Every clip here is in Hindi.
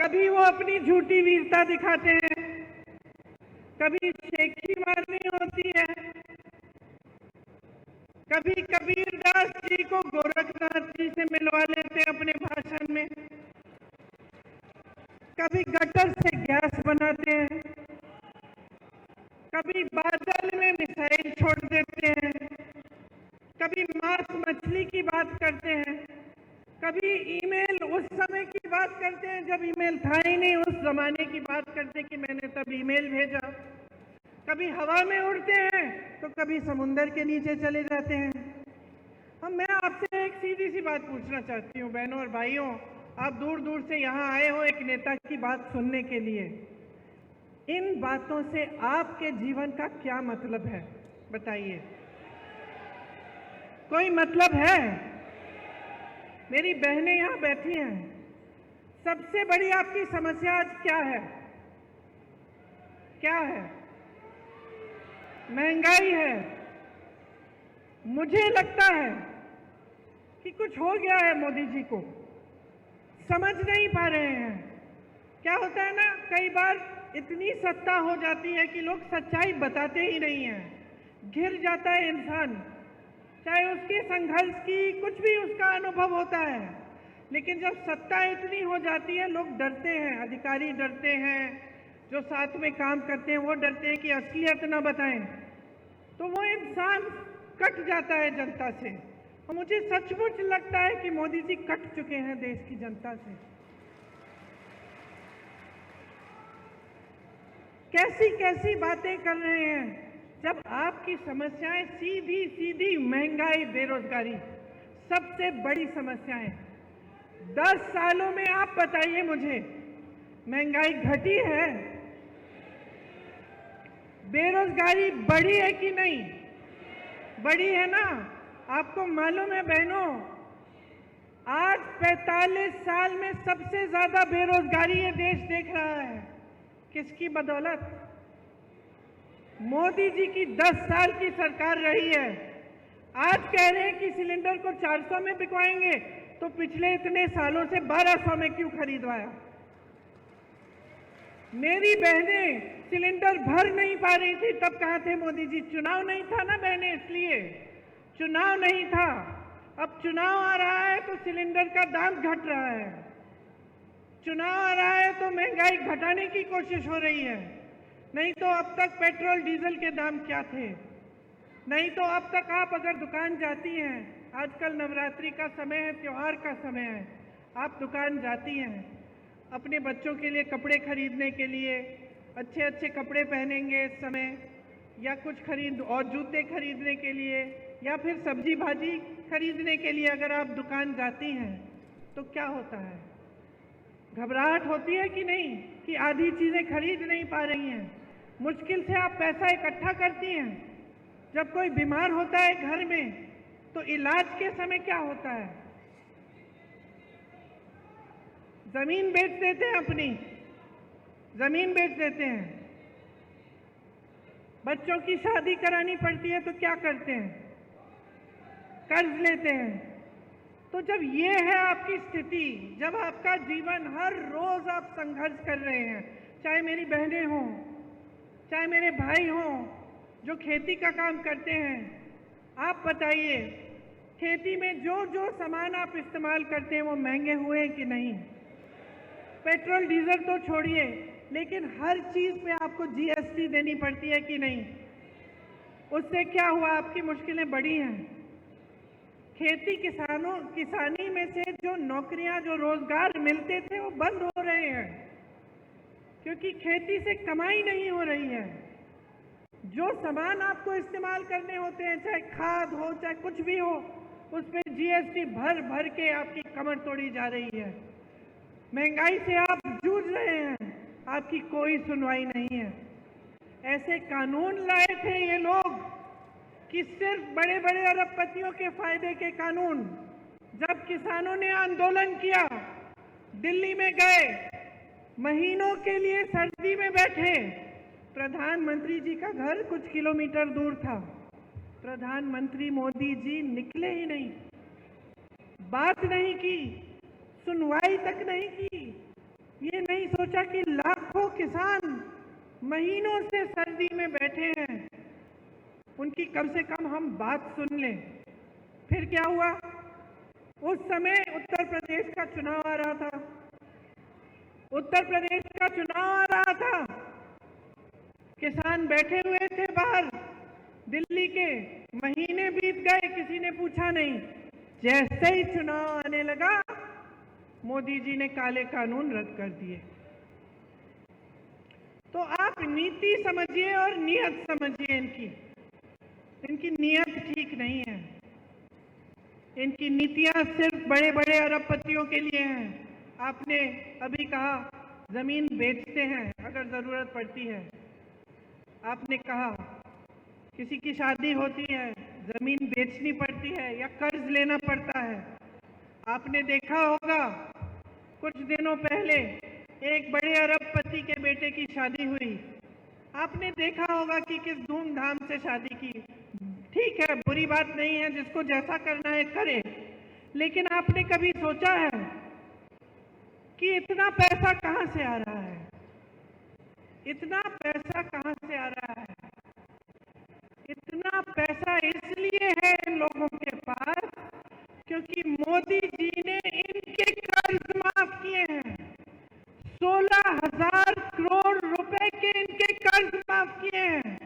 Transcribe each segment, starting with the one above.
कभी वो अपनी झूठी वीरता दिखाते हैं, कभी शेखी मारनी होती है, कभी कबीरदास जी को गोरखनाथ जी से मिलवा लेते हैं अपने भाषण में, कभी गटर से गैस बनाते हैं, कभी बादल में मिसाइल छोड़ देते हैं, कभी मांस मछली की बात करते हैं, कभी ईमेल उस समय की बात करते हैं जब ईमेल था ही नहीं, उस जमाने की बात करते कि मैंने तब ईमेल भेजा, कभी हवा में उड़ते हैं तो कभी समुंदर के नीचे चले जाते हैं। अब मैं आपसे एक सीधी सी बात पूछना चाहती हूँ बहनों और भाइयों, आप दूर दूर से यहाँ आए हो एक नेता की बात सुनने के लिए, इन बातों से आपके जीवन का क्या मतलब है बताइए? कोई मतलब है? मेरी बहनें यहाँ बैठी हैं, सबसे बड़ी आपकी समस्या आज क्या है? क्या है? महंगाई है। मुझे लगता है कि कुछ हो गया है मोदी जी को, समझ नहीं पा रहे हैं। क्या होता है ना, कई बार इतनी सत्ता हो जाती है कि लोग सच्चाई बताते ही नहीं हैं, घिर जाता है इंसान, चाहे उसके संघर्ष की कुछ भी उसका अनुभव होता है, लेकिन जब सत्ता इतनी हो जाती है लोग डरते हैं, अधिकारी डरते हैं, जो साथ में काम करते हैं वो डरते हैं कि असलियत ना बताएं, तो वो इंसान कट जाता है जनता से। और मुझे सचमुच लगता है कि मोदी जी कट चुके हैं देश की जनता से। कैसी कैसी बातें कर रहे हैं, जब आपकी समस्याएं सीधी सीधी महंगाई, बेरोजगारी सबसे बड़ी समस्याएं। 10 सालों में आप बताइए मुझे, महंगाई घटी है? बेरोजगारी बढ़ी है कि नहीं? बढ़ी है ना? आपको मालूम है बहनों, आज 45 साल में सबसे ज्यादा बेरोजगारी ये देश देख रहा है। किसकी बदौलत? मोदी जी की 10 साल की सरकार रही है। आज कह रहे हैं कि सिलेंडर को 400 में बिकवाएंगे, तो पिछले इतने सालों से 1200 में क्यों खरीदवाया? मेरी बहनें सिलेंडर भर नहीं पा रही थी, तब कहाँ थे मोदी जी? चुनाव नहीं था ना बहनें, इसलिए चुनाव नहीं था। अब चुनाव आ रहा है तो सिलेंडर का दाम घट रहा है, चुनाव आ रहा है तो महंगाई घटाने की कोशिश हो रही है। नहीं तो अब तक पेट्रोल डीजल के दाम क्या थे? नहीं तो अब तक आप अगर दुकान जाती हैं, आजकल नवरात्रि का समय है, त्योहार का समय है, आप दुकान जाती हैं अपने बच्चों के लिए कपड़े खरीदने के लिए, अच्छे अच्छे कपड़े पहनेंगे इस समय, या कुछ खरीद और जूते खरीदने के लिए, या फिर सब्जी भाजी खरीदने के लिए अगर आप दुकान जाती हैं तो क्या होता है? घबराहट होती है कि नहीं कि आधी चीजें खरीद नहीं पा रही हैं? मुश्किल से आप पैसा इकट्ठा करती हैं। जब कोई बीमार होता है घर में तो इलाज के समय क्या होता है? जमीन बेच देते हैं, अपनी जमीन बेच देते हैं। बच्चों की शादी करानी पड़ती है तो क्या करते हैं? कर्ज लेते हैं। तो जब ये है आपकी स्थिति, जब आपका जीवन हर रोज आप संघर्ष कर रहे हैं, चाहे मेरी बहनें हों, चाहे मेरे भाई हों जो खेती का काम करते हैं, आप बताइए खेती में जो जो सामान आप इस्तेमाल करते हैं वो महंगे हुए हैं कि नहीं? पेट्रोल डीजल तो छोड़िए, लेकिन हर चीज पे आपको जीएसटी देनी पड़ती है कि नहीं? उससे क्या हुआ? आपकी मुश्किलें बढ़ी हैं। किसानी में से जो नौकरियां, जो रोजगार मिलते थे वो बंद हो रहे हैं, क्योंकि खेती से कमाई नहीं हो रही है। जो सामान आपको इस्तेमाल करने होते हैं, चाहे खाद हो चाहे कुछ भी हो, उस पर जीएसटी भर भर के आपकी कमर तोड़ी जा रही है। महंगाई से आप जूझ रहे हैं, आपकी कोई सुनवाई नहीं है। ऐसे कानून लाए थे ये लोग कि सिर्फ बड़े बड़े अरबपतियों के फायदे के कानून। जब किसानों ने आंदोलन किया, दिल्ली में गए, महीनों के लिए सर्दी में बैठे, प्रधानमंत्री जी का घर कुछ किलोमीटर दूर था, प्रधानमंत्री मोदी जी निकले ही नहीं, बात नहीं की, सुनवाई तक नहीं की। ये नहीं सोचा कि लाखों किसान महीनों से सर्दी में बैठे हैं, उनकी कम से कम हम बात सुन लें। फिर क्या हुआ? उस समय उत्तर प्रदेश का चुनाव आ रहा था, उत्तर प्रदेश का चुनाव आ रहा था, किसान बैठे हुए थे बाहर दिल्ली के, महीने बीत गए, किसी ने पूछा नहीं। जैसे ही चुनाव आने लगा, मोदी जी ने काले कानून रद्द कर दिए। तो आप नीति समझिए और नियत समझिए, इनकी नियत ठीक नहीं है। इनकी नीतियां सिर्फ बड़े बड़े अरबपतियों के लिए हैं। आपने अभी कहा जमीन बेचते हैं अगर जरूरत पड़ती है। आपने कहा किसी की शादी होती है, जमीन बेचनी पड़ती है या कर्ज लेना पड़ता है। आपने देखा होगा कुछ दिनों पहले एक बड़े अरबपति के बेटे की शादी हुई। आपने देखा होगा कि किस धूमधाम से शादी की। ठीक है, बुरी बात नहीं है, जिसको जैसा करना है करे, लेकिन आपने कभी सोचा है कि इतना पैसा कहां से आ रहा है? इतना पैसा कहां से आ रहा है? इतना पैसा इसलिए है इन लोगों के पास क्योंकि मोदी जी ने इनके कर्ज माफ किए हैं। 16,000 करोड़ रुपए के इनके कर्ज माफ किए हैं।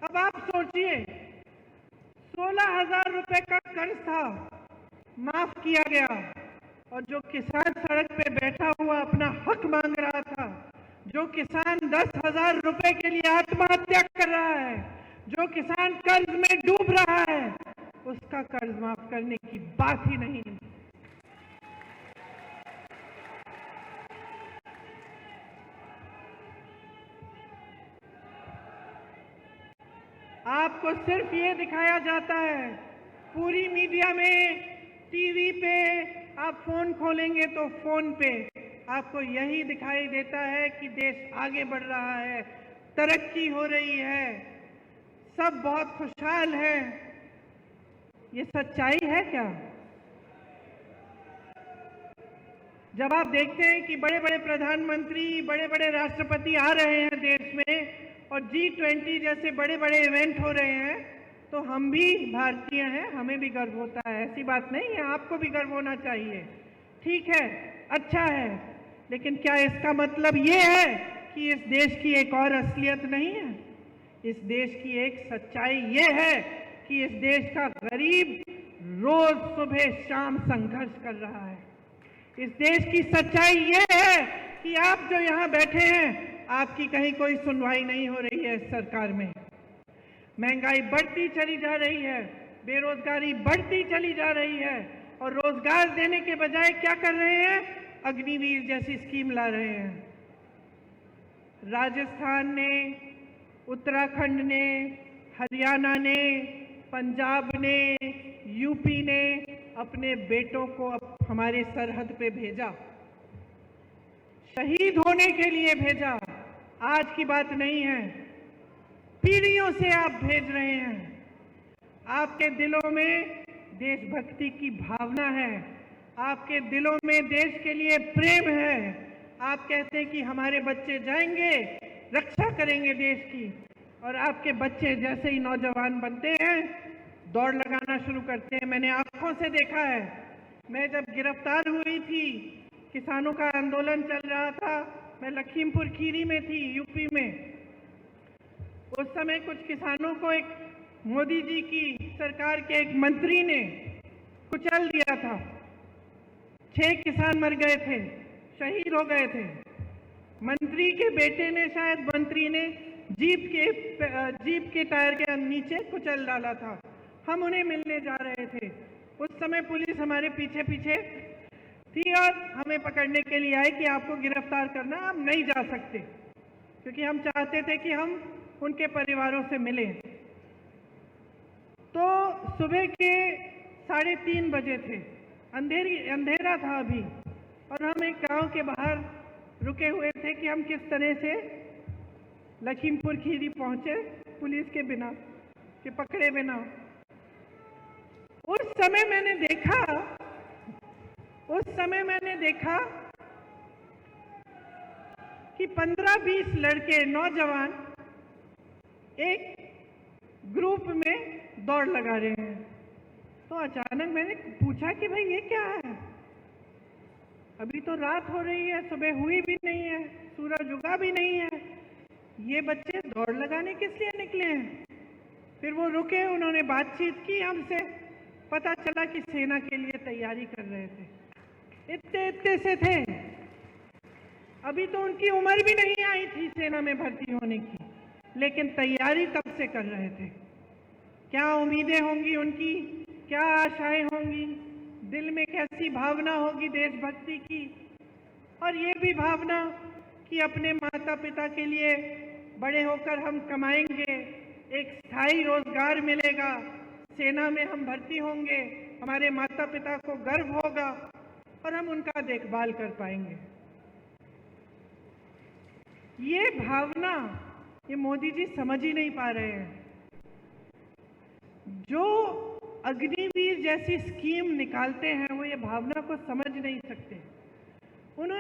अब आप सोचिए, 16,000 रुपए का कर्ज था, माफ किया गया, और जो किसान सड़क पे बैठा हुआ अपना हक मांग रहा था, जो किसान 10,000 रुपए के लिए आत्महत्या कर रहा है, जो किसान कर्ज में डूब रहा है, उसका कर्ज माफ करने की बात ही नहीं। आपको सिर्फ ये दिखाया जाता है पूरी मीडिया में, टीवी पे, आप फोन खोलेंगे तो फोन पे आपको यही दिखाई देता है कि देश आगे बढ़ रहा है, तरक्की हो रही है, सब बहुत खुशहाल हैं। ये सच्चाई है क्या? जब आप देखते हैं कि बड़े बड़े प्रधानमंत्री, बड़े बड़े राष्ट्रपति आ रहे हैं देश में और G20 जैसे बड़े बड़े इवेंट हो रहे हैं, तो हम भी भारतीय हैं, हमें भी गर्व होता है। ऐसी बात नहीं है, आपको भी गर्व होना चाहिए। ठीक है, अच्छा है, लेकिन क्या इसका मतलब ये है कि इस देश की एक और असलियत नहीं है? इस देश की एक सच्चाई ये है कि इस देश का गरीब रोज सुबह शाम संघर्ष कर रहा है। इस देश की सच्चाई ये है कि आप जो यहाँ बैठे हैं, आपकी कहीं कोई सुनवाई नहीं हो रही है इस सरकार में। महंगाई बढ़ती चली जा रही है, बेरोजगारी बढ़ती चली जा रही है, और रोजगार देने के बजाय क्या कर रहे हैं? अग्निवीर जैसी स्कीम ला रहे हैं। राजस्थान ने, उत्तराखंड ने, हरियाणा ने, पंजाब ने, यूपी ने अपने बेटों को हमारे सरहद पे भेजा, शहीद होने के लिए भेजा। आज की बात नहीं है, पीढ़ियों से आप भेज रहे हैं। आपके दिलों में देशभक्ति की भावना है, आपके दिलों में देश के लिए प्रेम है। आप कहते हैं कि हमारे बच्चे जाएंगे, रक्षा करेंगे देश की, और आपके बच्चे जैसे ही नौजवान बनते हैं, दौड़ लगाना शुरू करते हैं। मैंने आंखों से देखा है। मैं जब गिरफ्तार हुई थी, किसानों का आंदोलन चल रहा था, मैं लखीमपुर खीरी में थी, यूपी में। उस समय कुछ किसानों को एक मोदी जी की सरकार के एक मंत्री ने कुचल दिया था। 6 किसान मर गए थे, शहीद हो गए थे। मंत्री के बेटे ने, शायद मंत्री ने जीप के टायर के नीचे कुचल डाला था। हम उन्हें मिलने जा रहे थे। उस समय पुलिस हमारे पीछे पीछे थी और हमें पकड़ने के लिए आई कि आपको गिरफ्तार करना, आप नहीं जा सकते, क्योंकि हम चाहते थे कि हम उनके परिवारों से मिलें। तो सुबह के 3:30 बजे थे, अंधेरा था अभी, और हम एक गांव के बाहर रुके हुए थे कि हम किस तरह से लखीमपुर खीरी पहुंचे पुलिस के बिना, कि पकड़े बिना। उस समय मैंने देखा कि 15-20 लड़के नौजवान एक ग्रुप में दौड़ लगा रहे हैं। तो अचानक मैंने पूछा कि भाई ये क्या है? अभी तो रात हो रही है, सुबह हुई भी नहीं है, सूरज उगा भी नहीं है, ये बच्चे दौड़ लगाने किस लिए निकले हैं? फिर वो रुके, उन्होंने बातचीत की हमसे, पता चला कि सेना के लिए तैयारी कर रहे थे। इतने से थे, अभी तो उनकी उम्र भी नहीं आई थी सेना में भर्ती होने की, लेकिन तैयारी तब से कर रहे थे। क्या उम्मीदें होंगी उनकी, क्या आशाएं होंगी, दिल में कैसी भावना होगी देशभक्ति की, और ये भी भावना कि अपने माता पिता के लिए बड़े होकर हम कमाएंगे, एक स्थायी रोजगार मिलेगा, सेना में हम भर्ती होंगे, हमारे माता पिता को गर्व होगा और हम उनका देखभाल कर पाएंगे। ये भावना ये मोदी जी समझ ही नहीं पा रहे हैं। जो अग्निवीर जैसी स्कीम निकालते हैं वो ये भावना को समझ नहीं सकते।